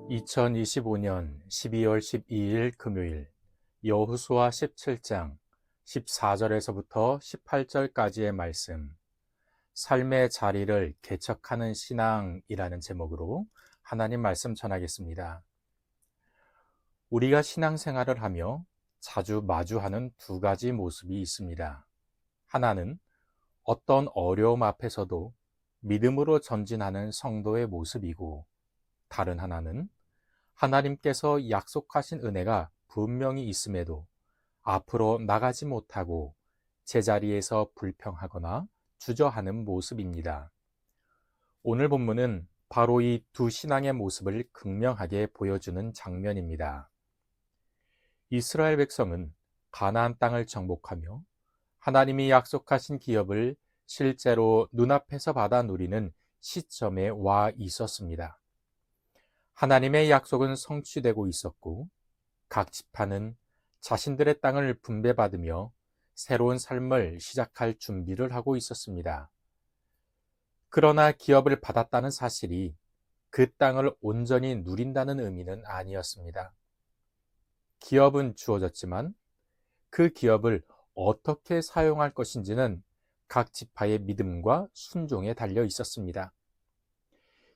2025년 12월 12일 금요일 여호수아 17장 14절에서부터 18절까지의 말씀, 삶의 자리를 개척하는 신앙이라는 제목으로 하나님 말씀 전하겠습니다. 우리가 신앙생활을 하며 자주 마주하는 두 가지 모습이 있습니다. 하나는 어떤 어려움 앞에서도 믿음으로 전진하는 성도의 모습이고, 다른 하나는 하나님께서 약속하신 은혜가 분명히 있음에도 앞으로 나가지 못하고 제자리에서 불평하거나 주저하는 모습입니다. 오늘 본문은 바로 이 두 신앙의 모습을 극명하게 보여주는 장면입니다. 이스라엘 백성은 가나안 땅을 정복하며 하나님이 약속하신 기업을 실제로 눈앞에서 받아 누리는 시점에 와 있었습니다. 하나님의 약속은 성취되고 있었고, 각 지파는 자신들의 땅을 분배받으며 새로운 삶을 시작할 준비를 하고 있었습니다. 그러나 기업을 받았다는 사실이 그 땅을 온전히 누린다는 의미는 아니었습니다. 기업은 주어졌지만 그 기업을 어떻게 사용할 것인지는 각 지파의 믿음과 순종에 달려 있었습니다.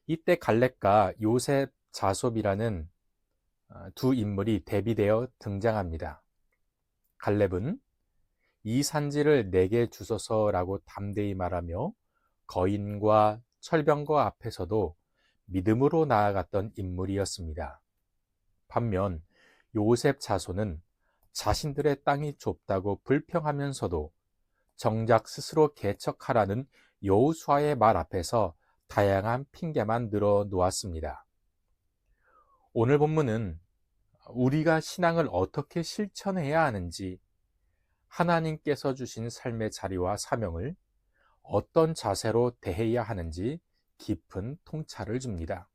이때 갈렙과 요셉 자손이라는 두 인물이 대비되어 등장합니다. 갈렙은 이 산지를 내게 주소서라고 담대히 말하며 거인과 철병거 앞에서도 믿음으로 나아갔던 인물이었습니다. 반면 요셉 자손은 자신들의 땅이 좁다고 불평하면서도 정작 스스로 개척하라는 여호수아의 말 앞에서 다양한 핑계만 늘어 놓았습니다. 오늘 본문은 우리가 신앙을 어떻게 실천해야 하는지, 하나님께서 주신 삶의 자리와 사명을 어떤 자세로 대해야 하는지 깊은 통찰을 줍니다.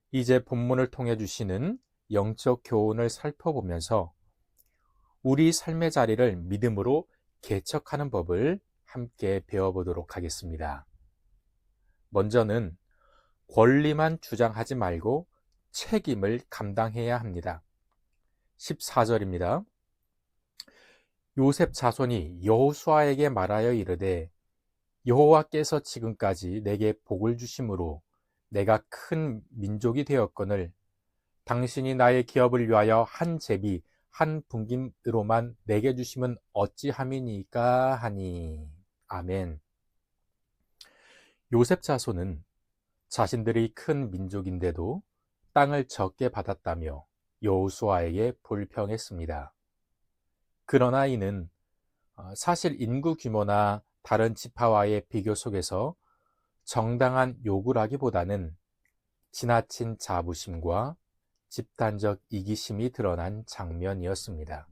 이제 본문을 통해 주시는 영적 교훈을 살펴보면서 우리 삶의 자리를 믿음으로 개척하는 법을 함께 배워보도록 하겠습니다. 먼저는 권리만 주장하지 말고 책임을 감당해야 합니다. 14절입니다. 요셉 자손이 여호수아에게 말하여 이르되 여호와께서 지금까지 내게 복을 주심으로 내가 큰 민족이 되었거늘 당신이 나의 기업을 위하여 한 제비 한 분깃으로만 내게 주심은 어찌함이니까 하니. 아멘. 요셉 자손은 자신들이 큰 민족인데도 땅을 적게 받았다며 여호수아에게 불평했습니다. 그러나 이는 사실 인구 규모나 다른 지파와의 비교 속에서 정당한 요구라기보다는 지나친 자부심과 집단적 이기심이 드러난 장면이었습니다.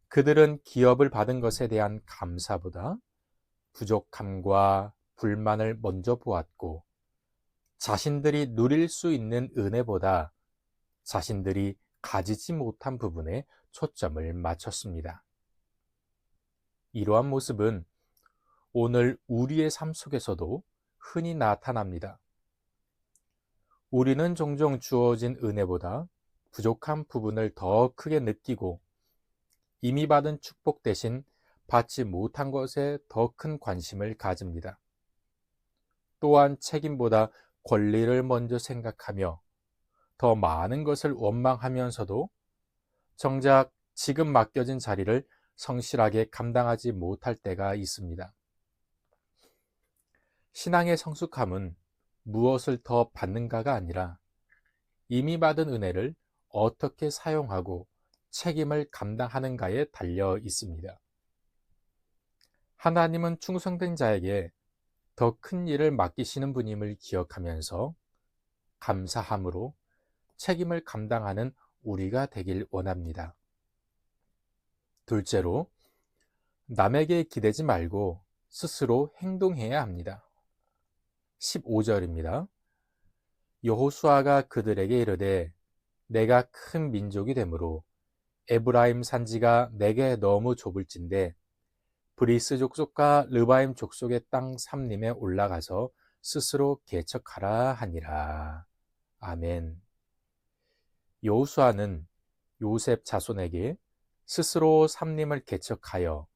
그들은 기업을 받은 것에 대한 감사보다 부족함과 불만을 먼저 보았고, 자신들이 누릴 수 있는 은혜보다 자신들이 가지지 못한 부분에 초점을 맞췄습니다. 이러한 모습은 오늘 우리의 삶 속에서도 흔히 나타납니다. 우리는 종종 주어진 은혜보다 부족한 부분을 더 크게 느끼고 이미 받은 축복 대신 받지 못한 것에 더 큰 관심을 가집니다. 또한 책임보다 권리를 먼저 생각하며 더 많은 것을 원망하면서도 정작 지금 맡겨진 자리를 성실하게 감당하지 못할 때가 있습니다. 신앙의 성숙함은 무엇을 더 받는가가 아니라 이미 받은 은혜를 어떻게 사용하고 책임을 감당하는가에 달려 있습니다. 하나님은 충성된 자에게 더 큰 일을 맡기시는 분임을 기억하면서 감사함으로 책임을 감당하는 우리가 되길 원합니다. 둘째로, 남에게 기대지 말고 스스로 행동해야 합니다. 15절입니다. 여호수아가 그들에게 이르되 내가 큰 민족이 되므로 에브라임 산지가 내게 너무 좁을진대 브리스 족속과 르바임 족속의 땅 삼림에 올라가서 스스로 개척하라 하니라. 아멘. 여호수아는 요셉 자손에게 스스로 삼림을 개척하여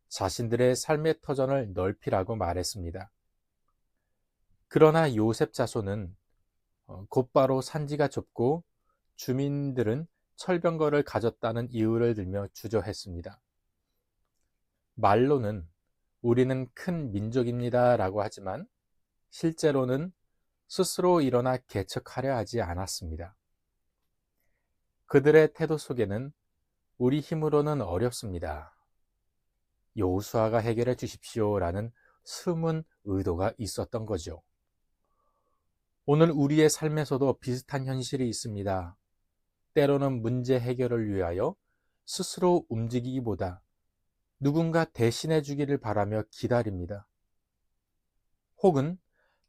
자신들의 삶의 터전을 넓히라고 말했습니다. 그러나 요셉 자손은 곧바로 산지가 좁고 주민들은 철병거를 가졌다는 이유를 들며 주저했습니다. 말로는 우리는 큰 민족입니다 라고 하지만 실제로는 스스로 일어나 개척하려 하지 않았습니다. 그들의 태도 속에는 우리 힘으로는 어렵습니다. 여호수아가 해결해 주십시오라는 숨은 의도가 있었던 거죠. 오늘 우리의 삶에서도 비슷한 현실이 있습니다. 때로는 문제 해결을 위하여 스스로 움직이기보다 누군가 대신해 주기를 바라며 기다립니다. 혹은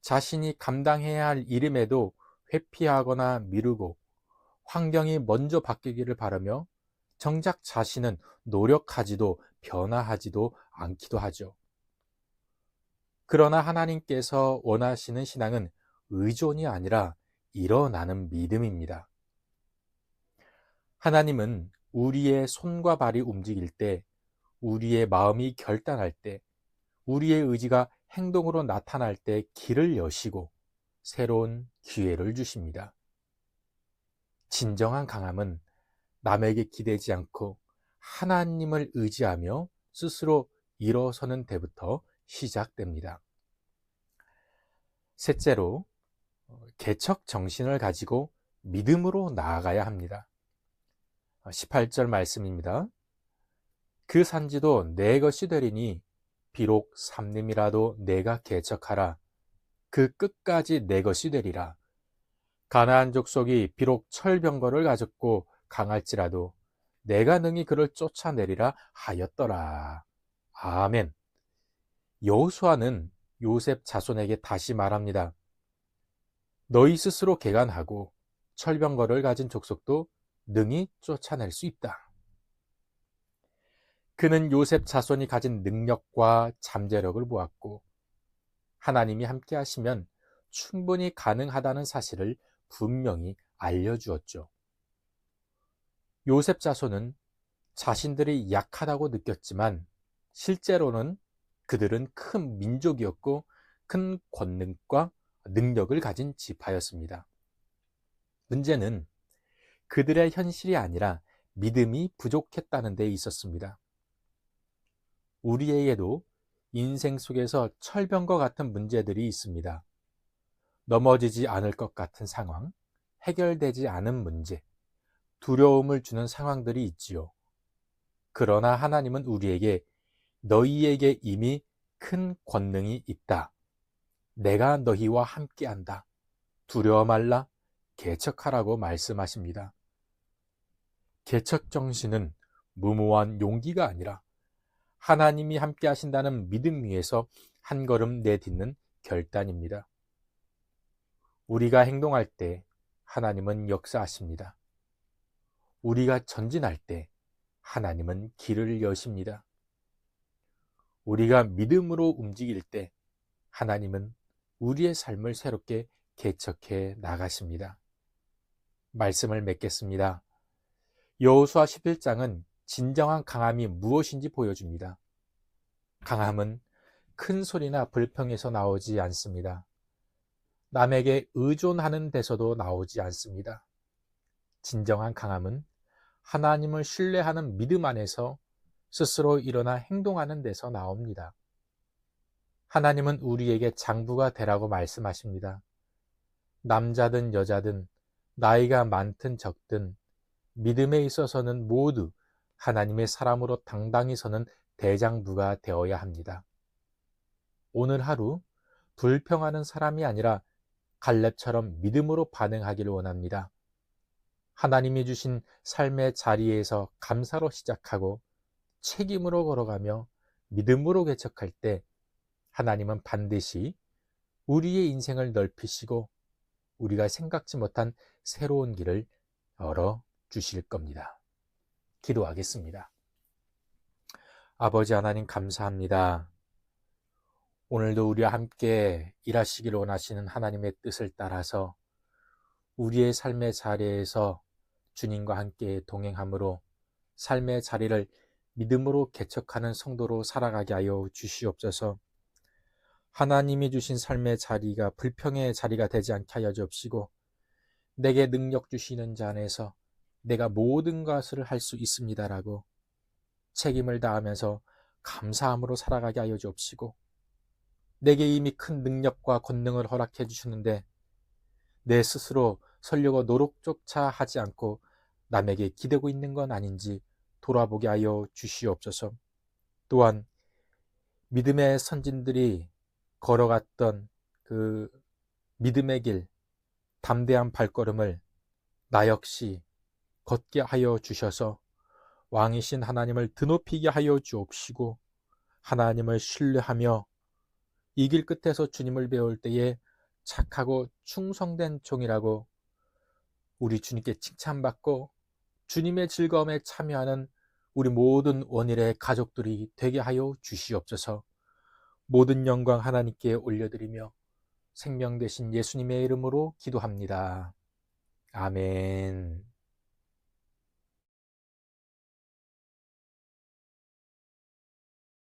자신이 감당해야 할 일임에도 회피하거나 미루고 환경이 먼저 바뀌기를 바라며 정작 자신은 노력하지도 변화하지도 않기도 하죠. 그러나 하나님께서 원하시는 신앙은 의존이 아니라 일어나는 믿음입니다. 하나님은 우리의 손과 발이 움직일 때, 우리의 마음이 결단할 때, 우리의 의지가 행동으로 나타날 때 길을 여시고 새로운 기회를 주십니다. 진정한 강함은 남에게 기대지 않고 하나님을 의지하며 스스로 일어서는 때부터 시작됩니다. 셋째로, 개척 정신을 가지고 믿음으로 나아가야 합니다. 18절 말씀입니다. 그 산지도 내 것이 되리니 비록 삼림이라도 내가 개척하라. 그 끝까지 내 것이 되리라. 가나안 족속이 비록 철병거를 가졌고 강할지라도 내가 능히 그를 쫓아내리라 하였더라. 아멘. 여호수아는 요셉 자손에게 다시 말합니다. 너희 스스로 개간하고 철병거를 가진 족속도 능히 쫓아낼 수 있다. 그는 요셉 자손이 가진 능력과 잠재력을 보았고 하나님이 함께 하시면 충분히 가능하다는 사실을 분명히 알려주었죠. 요셉 자손은 자신들이 약하다고 느꼈지만 실제로는 그들은 큰 민족이었고 큰 권능과 능력을 가진 지파였습니다. 문제는 그들의 현실이 아니라 믿음이 부족했다는 데 있었습니다. 우리에게도 인생 속에서 철병과 같은 문제들이 있습니다. 넘어지지 않을 것 같은 상황, 해결되지 않은 문제, 두려움을 주는 상황들이 있지요. 그러나 하나님은 우리에게 너희에게 이미 큰 권능이 있다. 내가 너희와 함께한다. 두려워 말라. 개척하라고 말씀하십니다. 개척 정신은 무모한 용기가 아니라 하나님이 함께 하신다는 믿음 위에서 한 걸음 내딛는 결단입니다. 우리가 행동할 때 하나님은 역사하십니다. 우리가 전진할 때 하나님은 길을 여십니다. 우리가 믿음으로 움직일 때 하나님은 우리의 삶을 새롭게 개척해 나가십니다. 말씀을 맺겠습니다. 여호수아 11장은 진정한 강함이 무엇인지 보여줍니다. 강함은 큰 소리나 불평에서 나오지 않습니다. 남에게 의존하는 데서도 나오지 않습니다. 진정한 강함은 하나님을 신뢰하는 믿음 안에서 스스로 일어나 행동하는 데서 나옵니다. 하나님은 우리에게 장부가 되라고 말씀하십니다. 남자든 여자든 나이가 많든 적든 믿음에 있어서는 모두 하나님의 사람으로 당당히 서는 대장부가 되어야 합니다. 오늘 하루 불평하는 사람이 아니라 갈렙처럼 믿음으로 반응하기를 원합니다. 하나님이 주신 삶의 자리에서 감사로 시작하고 책임으로 걸어가며 믿음으로 개척할 때 하나님은 반드시 우리의 인생을 넓히시고 우리가 생각지 못한 새로운 길을 열어 주실 겁니다. 기도하겠습니다. 아버지 하나님 감사합니다. 오늘도 우리와 함께 일하시기를 원하시는 하나님의 뜻을 따라서 우리의 삶의 자리에서 주님과 함께 동행함으로 삶의 자리를 믿음으로 개척하는 성도로 살아가게 하여 주시옵소서. 하나님이 주신 삶의 자리가 불평의 자리가 되지 않게 하여 주옵시고, 내게 능력 주시는 자 안에서 내가 모든 것을 할 수 있습니다라고 책임을 다하면서 감사함으로 살아가게 하여 주옵시고, 내게 이미 큰 능력과 권능을 허락해 주시는데 내 스스로 설려고 노력조차 하지 않고 남에게 기대고 있는 건 아닌지 돌아보게 하여 주시옵소서. 또한 믿음의 선진들이 걸어갔던 그 믿음의 길, 담대한 발걸음을 나 역시 걷게 하여 주셔서 왕이신 하나님을 드높이게 하여 주옵시고, 하나님을 신뢰하며 이 길 끝에서 주님을 배울 때에 착하고 충성된 종이라고 우리 주님께 칭찬받고 주님의 즐거움에 참여하는 우리 모든 원일의 가족들이 되게 하여 주시옵소서. 모든 영광 하나님께 올려드리며 생명 되신 예수님의 이름으로 기도합니다. 아멘.